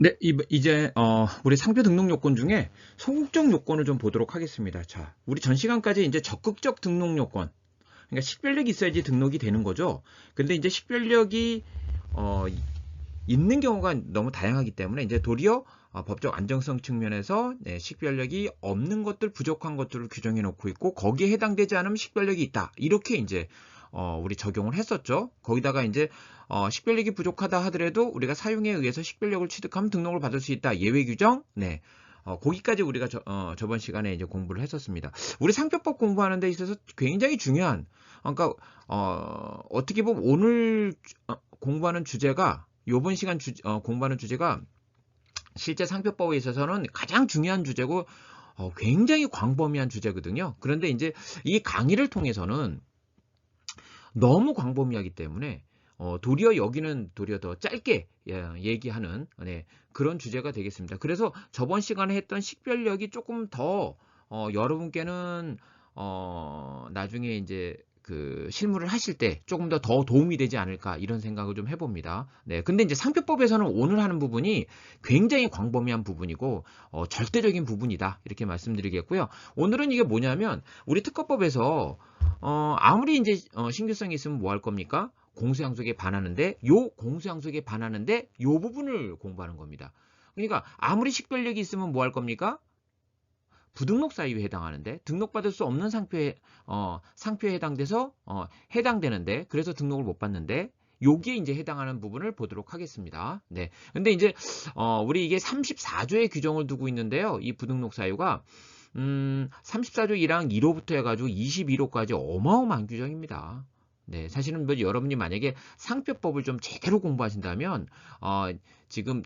네, 이제 우리 상표 등록 요건 중에 소극적 요건을 좀 보도록 하겠습니다. 자, 우리 전 시간까지 이제 적극적 등록 요건, 그러니까 식별력이 있어야지 등록이 되는 거죠. 근데 이제 식별력이 어, 있는 경우가 너무 다양하기 때문에 이제 도리어 법적 안정성 측면에서 식별력이 없는 것들, 부족한 것들을 규정해 놓고 있고 거기에 해당되지 않으면 식별력이 있다. 이렇게 이제 우리 적용을 했었죠. 거기다가 이제 식별력이 부족하다 하더라도 우리가 사용에 의해서 식별력을 취득하면 등록을 받을 수 있다. 예외 규정. 네. 거기까지 우리가 저번 시간에 이제 공부를 했었습니다. 우리 상표법 공부하는 데 있어서 굉장히 중요한, 그러니까 어떻게 보면 오늘 공부하는 주제가 요번 시간 공부하는 주제가 실제 상표법에 있어서는 가장 중요한 주제고 굉장히 광범위한 주제거든요. 그런데 이제 이 강의를 통해서는 너무 광범위하기 때문에 도리어 여기는 도리어 더 짧게 얘기하는 그런 주제가 되겠습니다. 그래서 저번 시간에 했던 식별력이 조금 더 여러분께는 나중에 이제 그 실무를 하실 때 조금 더 도움이 되지 않을까 이런 생각을 좀 해봅니다. 네, 근데 이제 상표법에서는 오늘 하는 부분이 굉장히 광범위한 부분이고 절대적인 부분이다 이렇게 말씀드리겠고요. 오늘은 이게 뭐냐면 우리 특허법에서 아무리 이제 신규성이 있으면 뭐 할 겁니까? 공수양속에 반하는데 요 공수양속에 반하는데 요 부분을 공부하는 겁니다. 그러니까 아무리 식별력이 있으면 뭐 할 겁니까? 부등록 사유에 해당하는데 등록받을 수 없는 상표에 해당돼서 해당되는데 그래서 등록을 못 받는데 여기에 이제 해당하는 부분을 보도록 하겠습니다. 네. 근데 이제 우리 이게 34조의 규정을 두고 있는데요. 이 부등록 사유가 34조 1항 1호부터 해가지고 21호까지 어마어마한 규정입니다. 네, 사실은 뭐 여러분이 만약에 상표법을 좀 제대로 공부하신다면 지금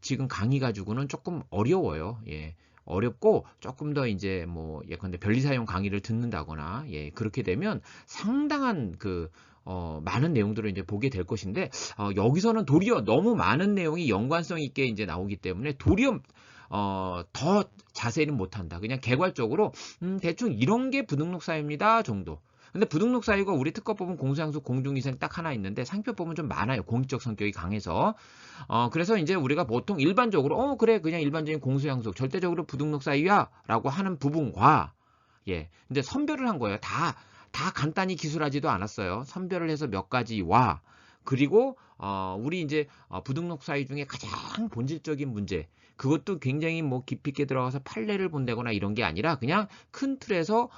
지금 강의 가지고는 조금 어려워요. 예. 어렵고 조금 더 이제 뭐 예컨대 변리사용 강의를 듣는다거나 예, 그렇게 되면 상당한 많은 내용들을 이제 보게 될 것인데 여기서는 도리어 너무 많은 내용이 연관성 있게 이제 나오기 때문에 도리어 더 자세히는 못한다. 그냥 개괄적으로 대충 이런 게 부등록 사유입니다 정도. 근데 부등록 사유가 우리 특허법은 공수양속 공중위생 딱 하나 있는데 상표법은 좀 많아요. 공익적 성격이 강해서. 그래서 이제 우리가 보통 일반적으로 그래 그냥 일반적인 공수양속 절대적으로 부등록 사유야 라고 하는 부분과 예, 근데 선별을 한 거예요. 다 간단히 기술하지도 않았어요. 선별을 해서 몇 가지와 그리고 우리 이제 부등록 사유 중에 가장 본질적인 문제 그것도 굉장히 뭐 깊이 있게 들어가서 판례를 본다거나 이런 게 아니라 그냥 큰 틀에서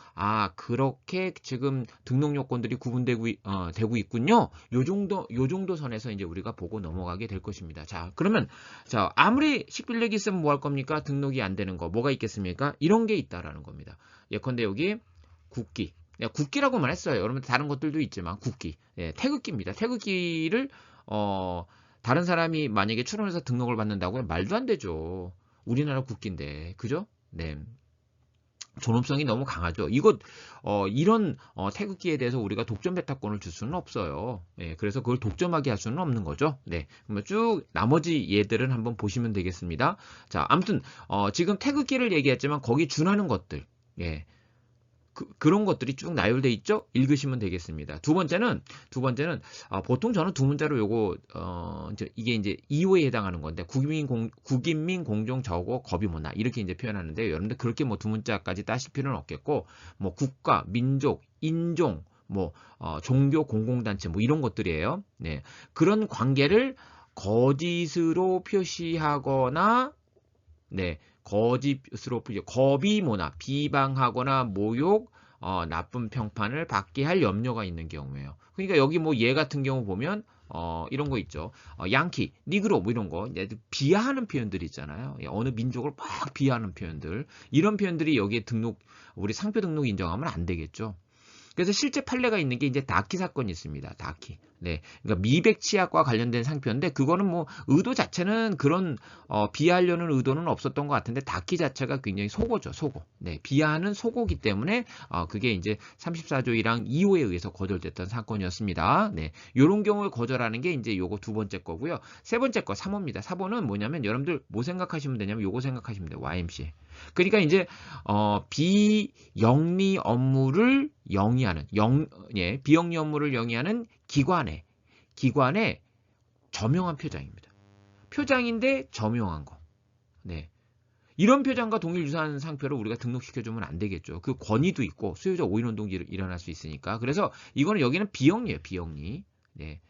그렇게 지금 등록 요건들이 구분되고 되고 있군요. 요 정도 선에서 이제 우리가 보고 넘어가게 될 것입니다. 자, 그러면 자, 아무리 식별력이 있으면 뭐 할 겁니까? 등록이 안 되는 거 뭐가 있겠습니까? 이런 게 있다라는 겁니다. 예컨대 여기 국기. 국기라고만 했어요. 여러분 다른 것들도 있지만 국기. 예, 태극기입니다. 태극기를 다른 사람이 만약에 출원해서 등록을 받는다고요? 말도 안 되죠. 우리나라 국기인데. 그죠? 네. 존엄성이 너무 강하죠. 이런 태극기에 대해서 우리가 독점 배타권을 줄 수는 없어요. 예, 그래서 그걸 독점하게 할 수는 없는 거죠. 네, 그러면 쭉 나머지 예들은 한번 보시면 되겠습니다. 자, 아무튼 지금 태극기를 얘기했지만 거기 준하는 것들, 예, 그런 것들이 쭉 나열돼 있죠. 읽으시면 되겠습니다. 두 번째는 보통 저는 두 문자로 요거 이게 이제 2호에 해당하는 건데 국인민 공종 저고 겁이모나 이렇게 이제 표현하는데 여러분들 그렇게 뭐 두 문자까지 따실 필요는 없겠고 뭐 국가, 민족, 인종, 뭐 종교, 공공단체 뭐 이런 것들이에요. 네, 그런 관계를 거짓으로 표시하거나 네, 거짓으로 겁이모나 비방하거나 모욕, 나쁜 평판을 받게 할 염려가 있는 경우예요. 그러니까 여기 뭐 얘 같은 경우 보면 이런 거 있죠. 양키, 니그로 뭐 이런 거 비하하는 표현들 있잖아요. 어느 민족을 막 비하하는 표현들. 이런 표현들이 여기에 우리 상표 등록 인정하면 안 되겠죠. 그래서 실제 판례가 있는 게 이제 다키 사건이 있습니다. 다키. 네. 그러니까 미백 치약과 관련된 상표인데 그거는 뭐 의도 자체는 그런 비하하려는 의도는 없었던 것 같은데 다키 자체가 굉장히 속어죠. 속어. 네. 비하하는 속어기 때문에 그게 이제 34조 1항 2호에 의해서 거절됐던 사건이었습니다. 네. 요런 경우에 거절하는 게 이제 요거 두 번째 거고요. 세 번째 거 3호입니다. 3호는 뭐냐면 여러분들 뭐 생각하시면 되냐면 요거 생각하시면 돼요. YMCA. 그러니까 이제 비영리 업무를 영위하는 비영리 업무를 영위하는 기관의 저명한 표장입니다. 표장인데 점용한 거. 네. 이런 표장과 동일 유사한 상표를 우리가 등록시켜주면 안 되겠죠. 그 권위도 있고 수요자 오인운동이 일어날 수 있으니까. 그래서 이거는 여기는 비영리예요. 비영리. 네.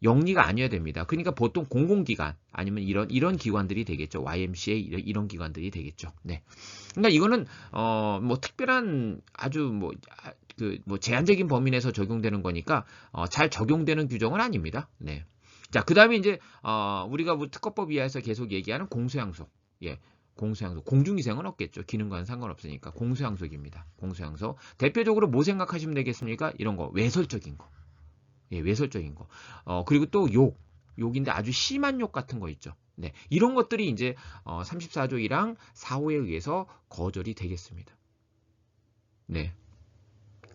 영리가 아니어야 됩니다. 그러니까 보통 공공기관 아니면 이런 기관들이 되겠죠. YMCA 이런 기관들이 되겠죠. 네. 그러니까 이거는 뭐 특별한 아주 뭐 제한적인 범위 내에서 적용되는 거니까 잘 적용되는 규정은 아닙니다. 네. 자, 그다음에 이제 우리가 뭐 특허법 이하에서 계속 얘기하는 공소양속. 예. 공소양속. 공중위생은 없겠죠. 기능과는 상관없으니까. 공소양속입니다. 공소양속. 대표적으로 뭐 생각하시면 되겠습니까? 이런 거. 외설적인 거. 예, 외설적인 거. 그리고 또 욕인데 아주 심한 욕 같은 거 있죠. 네. 이런 것들이 이제 34조 1항 4호에 의해서 거절이 되겠습니다. 네.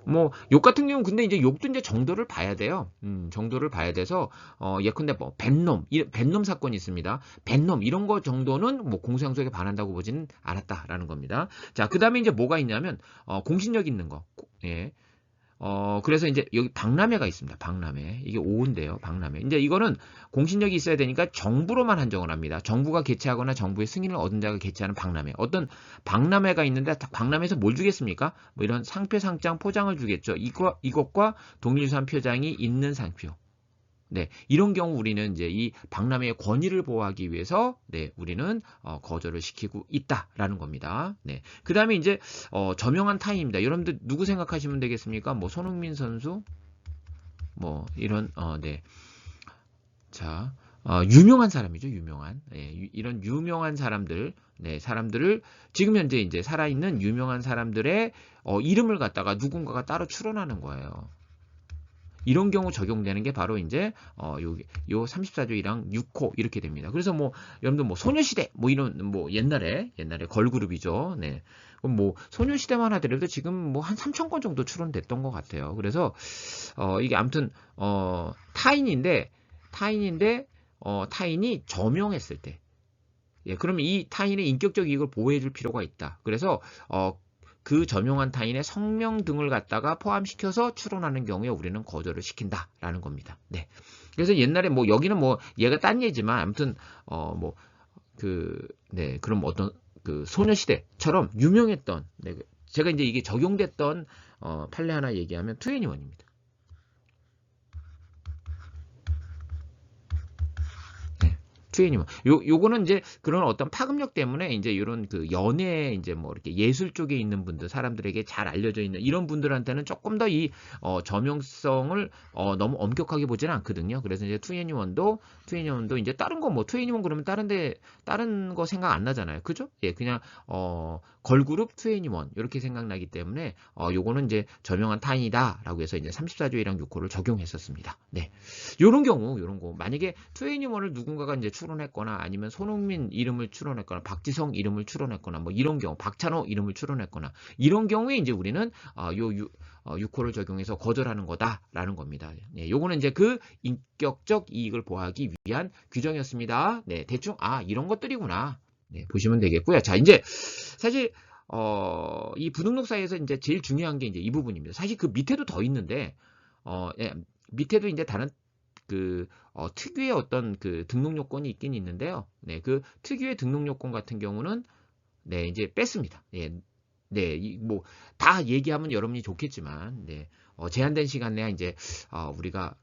뭐 욕 같은 경우는 근데 이제 욕도 이제 정도를 봐야 돼요. 정도를 봐야 돼서 예컨대 뭐 뱃놈 사건이 있습니다. 뱃놈 이런 거 정도는 뭐 공소양속에 반한다고 보지는 않았다라는 겁니다. 자, 그다음에 이제 뭐가 있냐면 공신력 있는 거. 예. 그래서 이제 여기 박람회가 있습니다. 박람회. 이게 5인데요. 박람회. 이제 이거는 공신력이 있어야 되니까 정부로만 한정을 합니다. 정부가 개최하거나 정부의 승인을 얻은 자가 개최하는 박람회. 어떤 박람회가 있는데 박람회에서 뭘 주겠습니까? 뭐 이런 상표, 상장, 포장을 주겠죠. 이것과 동일유사한 표장이 있는 상표. 네, 이런 경우 우리는 이제 이 박람회의 권위를 보호하기 위해서 네, 우리는 거절을 시키고 있다라는 겁니다. 네, 그 다음에 이제 저명한 타인입니다. 여러분들 누구 생각하시면 되겠습니까? 뭐 손흥민 선수, 뭐 이런 네, 자 유명한 사람이죠, 유명한 이런 유명한 사람들, 네, 사람들을 지금 현재 이제 살아있는 유명한 사람들의 이름을 갖다가 누군가가 따로 추론하는 거예요. 이런 경우 적용되는 게 바로 이제 요 34조 1항 6호 이렇게 됩니다. 그래서 뭐 여러분들 뭐 소녀시대 뭐 이런 뭐 옛날에 걸그룹이죠. 네. 그럼 뭐 소녀시대만 하더라도 지금 뭐 한 3,000건 정도 출원됐던 것 같아요. 그래서 이게 아무튼 타인인데 타인이 저명했을 때, 예, 그러면 이 타인의 인격적 이익을 보호해줄 필요가 있다. 그래서 그 저명한 타인의 성명 등을 갖다가 포함시켜서 추론하는 경우에 우리는 거절을 시킨다라는 겁니다. 네. 그래서 옛날에 뭐 여기는 뭐 얘가 딴 예지만 아무튼 네, 그럼 어떤 그 소녀시대처럼 유명했던, 네, 제가 이제 이게 적용됐던 판례 하나 얘기하면 2NE1입니다. 요거는 이제 그런 어떤 파급력 때문에 이제 이런 그 연예 이제 뭐 이렇게 예술 쪽에 있는 분들, 사람들에게 잘 알려져 있는 이런 분들한테는 조금 더 이 저명성을 너무 엄격하게 보지는 않거든요. 그래서 이제 2NE1도 이제 다른 거 뭐 2NE1 그러면 다른 거 생각 안 나잖아요. 그죠? 예, 그냥 걸그룹 2NE1 이렇게 생각나기 때문에 요거는 이제 저명한 타인이다라고 해서 이제 34조 1항 6호를 적용했었습니다. 네. 요런 거 만약에 2NE1을 누군가가 이제 추론했거나 아니면 손흥민 이름을 추론했거나 박지성 이름을 추론했거나 뭐 이런 경우 박찬호 이름을 추론했거나 이런 경우에 이제 우리는 6호를 적용해서 거절하는 거다라는 겁니다. 네, 요거는 이제 그 인격적 이익을 보호하기 위한 규정이었습니다. 네, 대충 이런 것들이구나. 네, 보시면 되겠고요. 자, 이제 사실 이 부등록 사이에서 이제 제일 중요한 게 이제 이 부분입니다. 사실 그 밑에도 더 있는데 예, 밑에도 이제 다른 특유의 어떤 그 등록 요건이 있긴 있는데요. 네, 그 특유의 등록 요건 같은 경우는 네, 이제 뺐습니다. 예, 네, 뭐 다 얘기하면 여러분이 좋겠지만, 네, 제한된 시간 내에 이제 우리가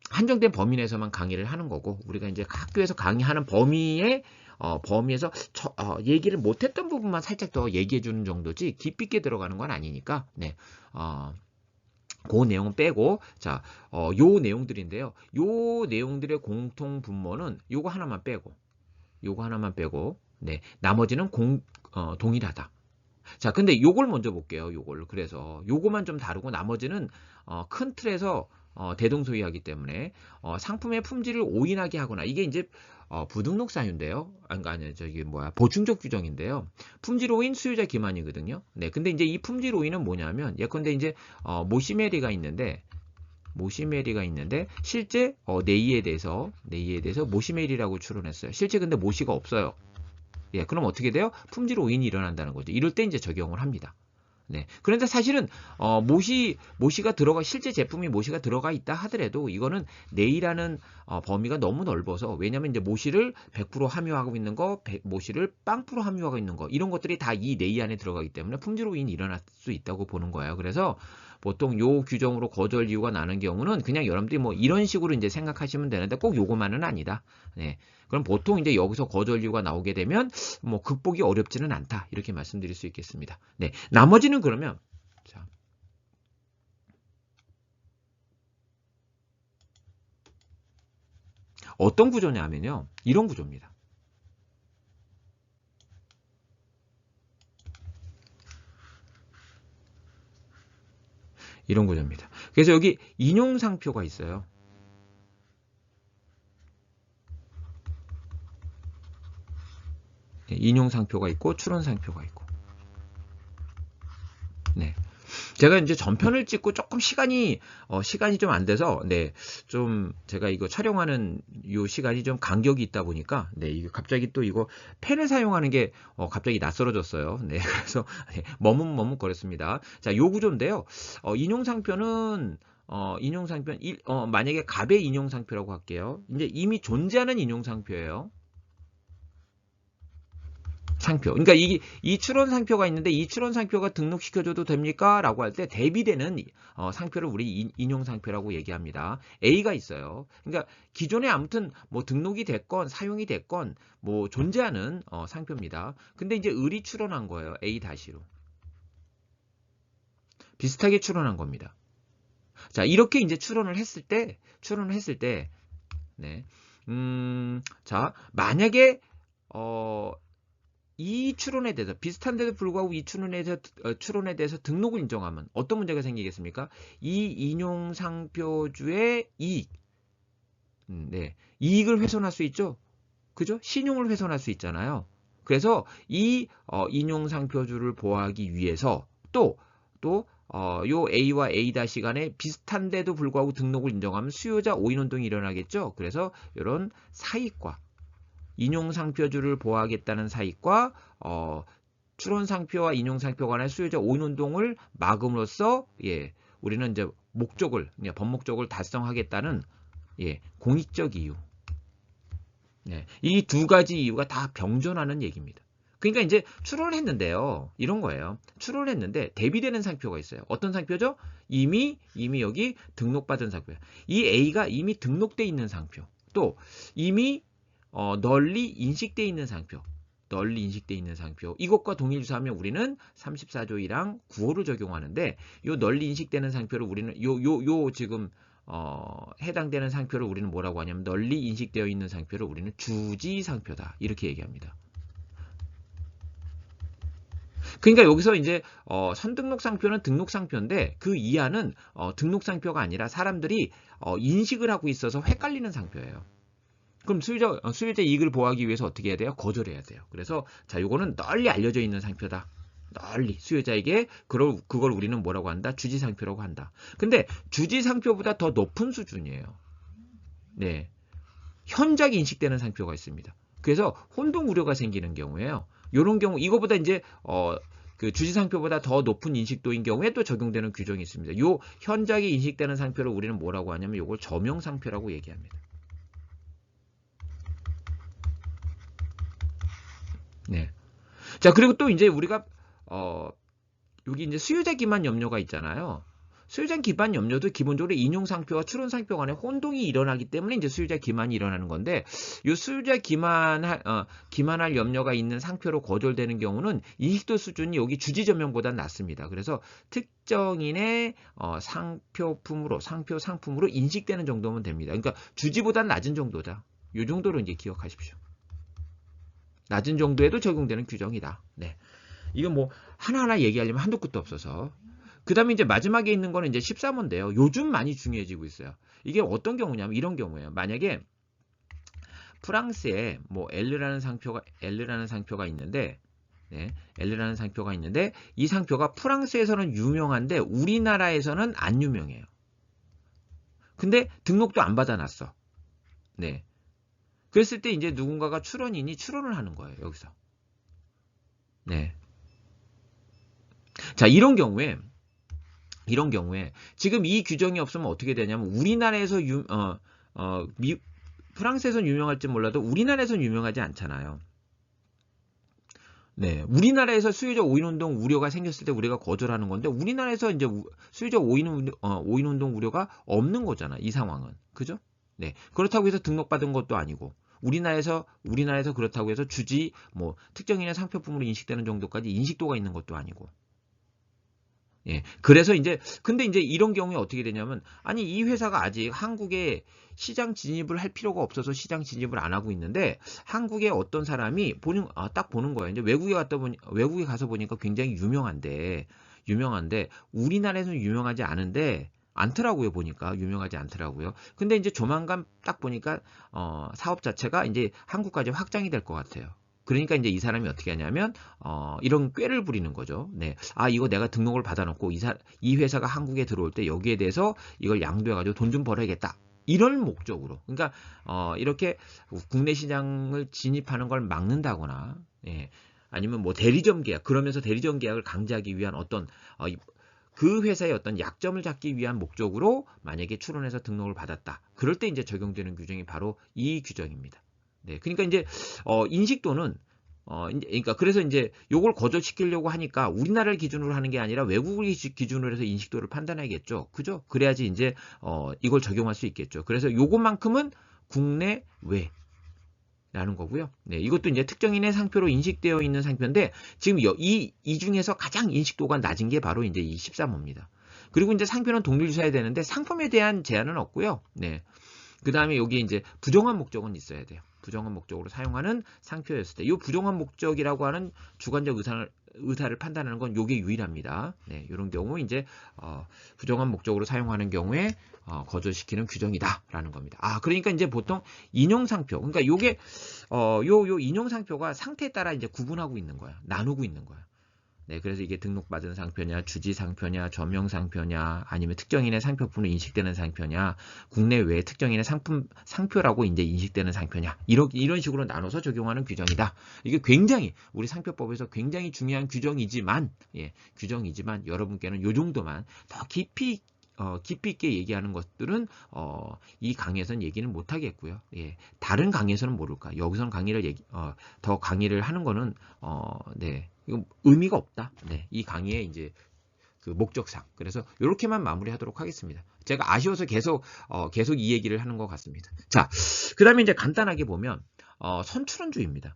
한정된 범위 내에서만 강의를 하는 거고, 우리가 이제 학교에서 강의하는 범위에서 얘기를 못했던 부분만 살짝 더 얘기해 주는 정도지 깊이 있게 들어가는 건 아니니까, 네, 그 내용은 빼고, 자, 요 내용들인데요. 요 내용들의 공통 분모는 요거 하나만 빼고, 네, 나머지는 동일하다. 자, 근데 요걸 먼저 볼게요. 그래서 요거만 좀 다르고 나머지는 큰 틀에서 대동소이하기 때문에 상품의 품질을 오인하게 하거나 이게 이제 부등록 사유인데요. 보충적 규정인데요. 품질 오인 수요자 기만이거든요. 네, 근데 이제 이 품질 오인은 뭐냐면 예컨대 이제 모시메리가 있는데 실제 네이에 대해서 모시메리라고 추론했어요. 실제 근데 모시가 없어요. 예, 그럼 어떻게 돼요? 품질 오인이 일어난다는 거죠. 이럴 때 이제 적용을 합니다. 네. 그런데 사실은 모시가 실제 제품이 모시가 들어가 있다 하더라도 이거는 네이라는 범위가 너무 넓어서, 왜냐면 이제 모시를 100% 함유하고 있는 거, 모시를 0% 함유하고 있는 거, 이런 것들이 다 이 네이 안에 들어가기 때문에 품질 오인이 일어날 수 있다고 보는 거예요. 그래서 보통 요 규정으로 거절 이유가 나는 경우는 그냥 여러분들이 뭐 이런 식으로 이제 생각하시면 되는데 꼭 요거만은 아니다. 네. 그럼 보통 이제 여기서 거절 이유가 나오게 되면 뭐 극복이 어렵지는 않다. 이렇게 말씀드릴 수 있겠습니다. 네. 나머지는 그러면 자, 어떤 구조냐면요. 이런 구조입니다. 이런 구조입니다. 그래서 여기 인용상표가 있어요. 네, 인용상표가 있고 추론상표가 있고. 네. 제가 이제 전편을 찍고 조금 시간이 좀 안 돼서, 네, 좀 제가 이거 촬영하는 요 시간이 좀 간격이 있다 보니까, 네, 이거 갑자기 또 이거 펜을 사용하는 게 갑자기 낯설어졌어요. 네, 그래서 네, 머뭇거렸습니다. 자, 요 구조인데요. 인용상표는 인용상표 만약에 갑의 인용상표라고 할게요. 이제 이미 존재하는 인용상표예요. 상표. 그러니까 이 출원 상표가 있는데 이 출원 상표가 등록시켜줘도 됩니까? 라고 할 때 대비되는 상표를 우리 인용 상표라고 얘기합니다. A가 있어요. 그러니까 기존에 아무튼 뭐 등록이 됐건 사용이 됐건 뭐 존재하는 상표입니다. 근데 이제 을이 출원한 거예요. A-로. 비슷하게 출원한 겁니다. 자, 이렇게 이제 출원을 했을 때, 네. 자, 만약에 이 추론에 대해서 비슷한데도 불구하고 이 추론에 대해서 등록을 인정하면 어떤 문제가 생기겠습니까? 이 인용 상표주의 이익, 네, 이익을 훼손할 수 있죠. 그죠? 신용을 훼손할 수 있잖아요. 그래서 이 인용 상표주를 보호하기 위해서 요 A와 A- 간에 비슷한데도 불구하고 등록을 인정하면 수요자 오인 운동이 일어나겠죠. 그래서 이런 사익과 인용상표주를 보호하겠다는 사익과 출원상표와 인용상표 간의 수요자 오인운동을 막음으로써 우리는 이제 법목적을 달성하겠다는 공익적 이유. 이 두 가지 이유가 다 병존하는 얘기입니다. 그러니까 이제 출원을 했는데요. 이런 거예요. 출원을 했는데 대비되는 상표가 있어요. 어떤 상표죠? 이미 여기 등록받은 상표예요. 이 A가 이미 등록돼 있는 상표. 또 이미 널리 인식돼 있는 상표. 이것과 동일주사하면 우리는 34조 1항 9호를 적용하는데 요 널리 인식되는 상표를 우리는 지금 해당되는 상표를 우리는 뭐라고 하냐면 널리 인식되어 있는 상표를 우리는 주지 상표다. 이렇게 얘기합니다. 그러니까 여기서 이제 선등록 상표는 등록 상표인데 그 이하는 등록 상표가 아니라 사람들이 인식을 하고 있어서 헷갈리는 상표예요. 그럼 수요자 이익을 보호하기 위해서 어떻게 해야 돼요? 거절해야 돼요. 그래서 자, 요거는 널리 알려져 있는 상표다. 널리 수요자에게 그걸 우리는 뭐라고 한다? 주지 상표라고 한다. 근데 주지 상표보다 더 높은 수준이에요. 네. 현작 인식되는 상표가 있습니다. 그래서 혼동 우려가 생기는 경우에요. 요런 경우 이거보다 이제 그 주지 상표보다 더 높은 인식도인 경우에 또 적용되는 규정이 있습니다. 요 현작에 인식되는 상표를 우리는 뭐라고 하냐면 요걸 저명 상표라고 얘기합니다. 네. 자, 그리고 또 이제 우리가 여기 이제 수요자 기반 염려가 있잖아요. 수요자 기반 염려도 기본적으로 인용 상표와 추론 상표 간에 혼동이 일어나기 때문에 이제 수요자 기만이 일어나는 건데, 이 수요자 기만할 염려가 있는 상표로 거절되는 경우는 인식도 수준이 여기 주지 전명보다 낮습니다. 그래서 특정인의 상품으로 인식되는 정도면 됩니다. 그러니까 주지보다 낮은 정도다. 이 정도로 이제 기억하십시오. 낮은 정도에도 적용되는 규정이다. 네. 이건 뭐 하나하나 얘기하려면 한도 끝도 없어서. 그 다음에 이제 마지막에 있는 거는 이제 13호인데요. 요즘 많이 중요해지고 있어요. 이게 어떤 경우냐면 이런 경우예요. 만약에 프랑스에 뭐 L라는 상표가 있는데, 네, L라는 상표가 있는데 이 상표가 프랑스에서는 유명한데 우리나라에서는 안 유명해요. 근데 등록도 안 받아놨어. 네. 그랬을 때 이제 누군가가 출원을 하는 거예요. 여기서. 네. 자, 이런 경우에 지금 이 규정이 없으면 어떻게 되냐면 우리나라에서 프랑스에서는 유명할지 몰라도 우리나라에서는 유명하지 않잖아요. 네, 우리나라에서 수요적 오인운동 우려가 생겼을 때 우리가 거절하는 건데 우리나라에서 이제 수요적 오인운동 우려가 없는 거잖아. 이 상황은. 그죠? 네. 그렇다고 해서 등록받은 것도 아니고 우리나라에서 그렇다고 해서 주지 뭐 특정인의 상표품으로 인식되는 정도까지 인식도가 있는 것도 아니고. 예. 그래서 근데 이런 경우에 어떻게 되냐면, 아니, 이 회사가 아직 한국에 시장 진입을 할 필요가 없어서 시장 진입을 안 하고 있는데, 한국에 어떤 사람이 딱 보는 거예요. 이제 외국에 가서 보니까 굉장히 유명한데, 우리나라에서는 유명하지 않더라고요, 보니까. 유명하지 않더라고요. 근데 이제 조만간 딱 보니까, 사업 자체가 이제 한국까지 확장이 될 것 같아요. 그러니까 이제 이 사람이 어떻게 하냐면 이런 꾀를 부리는 거죠. 네. 아, 이거 내가 등록을 받아놓고 이 회사가 한국에 들어올 때 여기에 대해서 이걸 양도해가지고 돈 좀 벌어야겠다. 이런 목적으로. 그러니까 이렇게 국내 시장을 진입하는 걸 막는다거나, 예. 아니면 뭐 대리점 계약, 그러면서 대리점 계약을 강제하기 위한 그 회사의 어떤 약점을 잡기 위한 목적으로 만약에 출원해서 등록을 받았다. 그럴 때 이제 적용되는 규정이 바로 이 규정입니다. 네, 그러니까 이제 인식도는 그러니까 그래서 이제 요걸 거절시키려고 하니까 우리나라를 기준으로 하는 게 아니라 외국을 기준으로 해서 인식도를 판단하겠죠. 그죠? 그래야지 이제 이걸 적용할 수 있겠죠. 그래서 요것만큼은 국내외라는 거고요. 네, 이것도 이제 특정인의 상표로 인식되어 있는 상표인데 지금 이 중에서 가장 인식도가 낮은 게 바로 이제 이 13호입니다. 그리고 이제 상표는 동일유사해야 되는데 상품에 대한 제한은 없고요. 네. 그 다음에 여기 이제 부정한 목적은 있어야 돼요. 부정한 목적으로 사용하는 상표였을 때, 이 부정한 목적이라고 하는 주관적 의사를 판단하는 건 이게 유일합니다. 네, 이런 경우 이제 부정한 목적으로 사용하는 경우에 거절시키는 규정이다라는 겁니다. 아, 그러니까 이제 보통 인용상표, 그러니까 요게 요 인용상표가 상태에 따라 이제 구분하고 있는 거야, 나누고 있는 거야. 네, 그래서 이게 등록받은 상표냐, 주지 상표냐, 전명 상표냐, 아니면 특정인의 상표품으로 인식되는 상표냐, 국내외 특정인의 상표라고 이제 인식되는 상표냐, 이런 식으로 나눠서 적용하는 규정이다. 이게 굉장히 우리 상표법에서 굉장히 중요한 규정이지만, 여러분께는 요 정도만 더 깊이 있게 얘기하는 것들은 이 강의에서는 얘기는 못 하겠고요. 예, 다른 강의에서는 모를까. 여기서는 더 강의를 하는 거는 네, 이거 의미가 없다. 네, 이 강의의 이제 그 목적상. 그래서 이렇게만 마무리하도록 하겠습니다. 제가 아쉬워서 계속 이 얘기를 하는 것 같습니다. 자, 그다음에 이제 간단하게 보면 선출원주의입니다.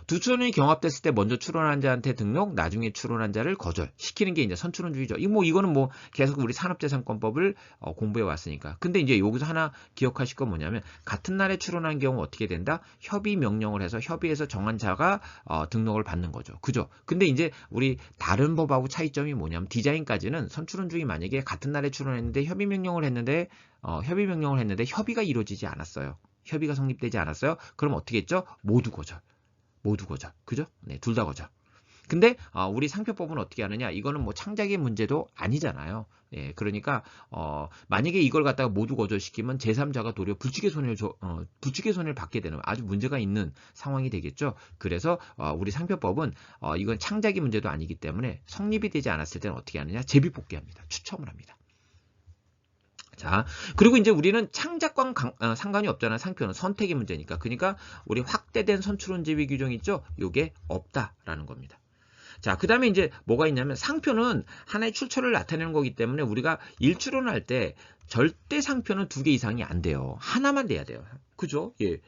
두 출원이 경합됐을 때 먼저 출원한 자한테 등록, 나중에 출원한 자를 거절시키는 게 이제 선출원주의죠. 이거는 뭐 계속 우리 산업재산권법을 공부해 왔으니까. 근데 이제 여기서 하나 기억하실 건 뭐냐면 같은 날에 출원한 경우 어떻게 된다? 협의 명령을 해서 협의해서 정한 자가 등록을 받는 거죠. 그죠? 근데 이제 우리 다른 법하고 차이점이 뭐냐면 디자인까지는 선출원주의 만약에 같은 날에 출원했는데 협의 명령을 했는데 협의가 이루어지지 않았어요. 협의가 성립되지 않았어요. 그럼 어떻게 했죠? 모두 거절. 그죠? 네, 둘 다 거절. 근데 우리 상표법은 어떻게 하느냐? 이거는 뭐 창작의 문제도 아니잖아요. 예, 그러니까 만약에 이걸 갖다가 모두 거절시키면 제3자가 도리어 불칙의 손해를 받게 되는 아주 문제가 있는 상황이 되겠죠. 그래서 우리 상표법은 이건 창작의 문제도 아니기 때문에 성립이 되지 않았을 때는 어떻게 하느냐? 제비뽑기합니다. 추첨을 합니다. 자, 그리고 이제 우리는 창작과 상관이 없잖아. 상표는 선택의 문제니까. 그러니까 우리 확대된 선출원 제비 규정 있죠? 요게 없다라는 겁니다. 자, 그 다음에 이제 뭐가 있냐면 상표는 하나의 출처를 나타내는 거기 때문에 우리가 일출원을 할 때 절대 상표는 2개 이상이 안 돼요. 하나만 돼야 돼요. 그죠? 예.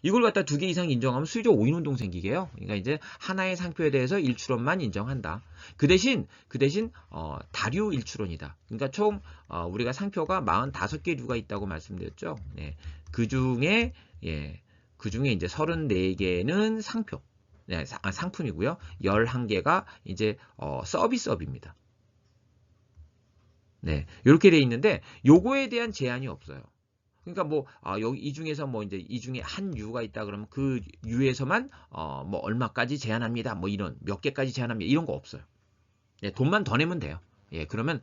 이걸 갖다 2개 이상 인정하면 수의적 오인운동 생기게요. 그러니까 이제 하나의 상표에 대해서 일출원만 인정한다. 그 대신 다류 일출원이다. 그러니까 총 우리가 상표가 45개 류가 있다고 말씀드렸죠. 네. 그중에 이제 34개는 상표. 네, 상품이고요. 11개가 이제 서비스업입니다. 네. 이렇게 돼 있는데 요거에 대한 제한이 없어요. 그러니까 뭐 여기 이 중에서 뭐 이제 이 중에 한 유가 있다 그러면 그 유에서만 뭐 얼마까지 제한합니다. 뭐 이런 몇 개까지 제한합니다. 이런 거 없어요. 예, 돈만 더 내면 돼요. 예, 그러면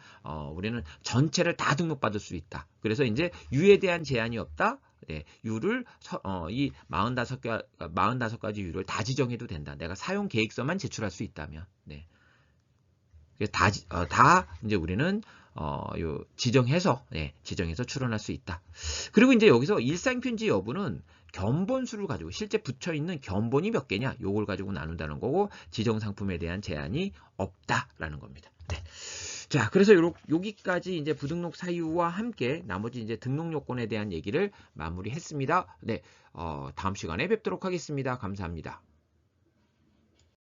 우리는 전체를 다 등록받을 수 있다. 그래서 이제 유에 대한 제한이 없다. 네, 유를 이 45가지 유를 다 지정해도 된다. 내가 사용 계획서만 제출할 수 있다면. 네. 다 이제 우리는 요 지정해서 지정해서 출원할 수 있다. 그리고 이제 여기서 일상편지 여부는 견본수를 가지고 실제 붙여 있는 견본이 몇 개냐 요걸 가지고 나눈다는 거고 지정 상품에 대한 제한이 없다라는 겁니다. 네. 자, 그래서 여기까지 이제 부등록 사유와 함께 나머지 이제 등록 요건에 대한 얘기를 마무리했습니다. 네, 다음 시간에 뵙도록 하겠습니다. 감사합니다.